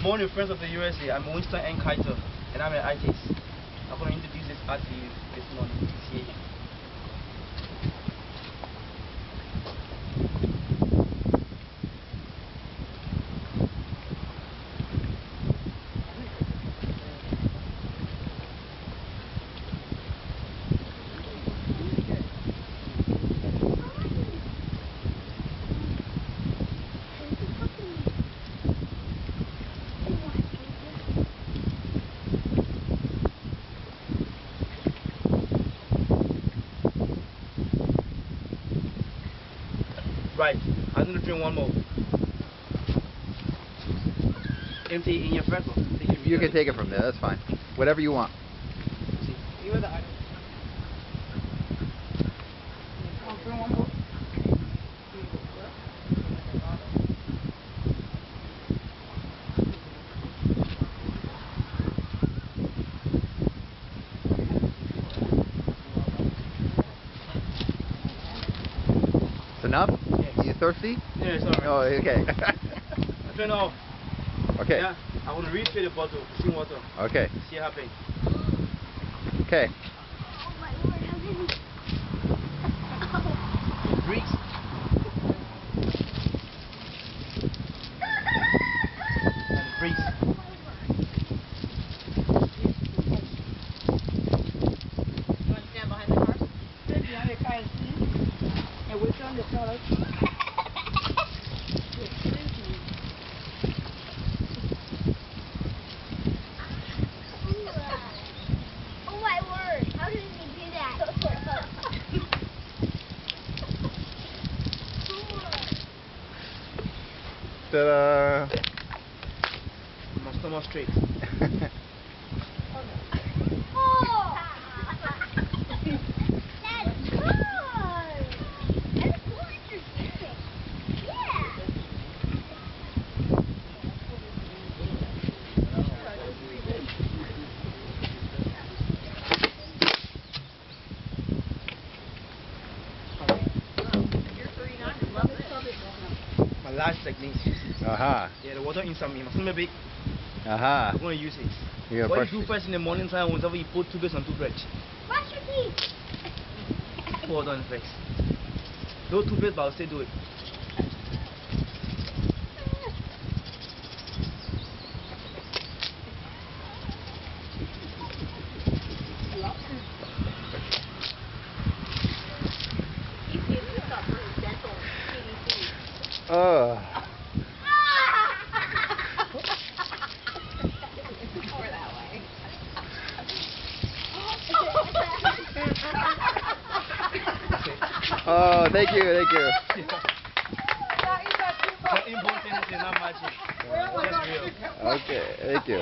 morning, friends of the USA. I'm Winston N. Keitel, and I'm an artist. I'm going to introduce this art to you this morning. See. Right, I'm going to drink one more. Empty in your vessel. You can take it from there, that's fine. Whatever you want. See, you are the item. One more. It's enough? Yes. You thirsty? Yeah, it's alright. Oh, okay. Turn off. Okay. Yeah, I want to refill the bottle, clean water. Okay. See what happens. Okay. Oh my lord, how did he... Breathe. And breathe. You want to stand behind the car? behind the car and see? And we're on the toilet. Oh my word, how did he do that? Ta-da! My stomach straight. Oh! That's cool! That's cool interesting. Yeah! You're 39 and love it. My last technique. Aha. Yeah, the water inside me. My stomach big. Aha. I'm going to use it. You're gonna What brush you do first in the morning time, whenever you put toothpaste on toothbrush. Brush your teeth! Pour it on first. No toothpaste, but I'll still do it. He's using this stuff for his dental CDC. Oh. Or that way. Oh, thank you, thank you. Important is not magic. That's real. Okay, thank you.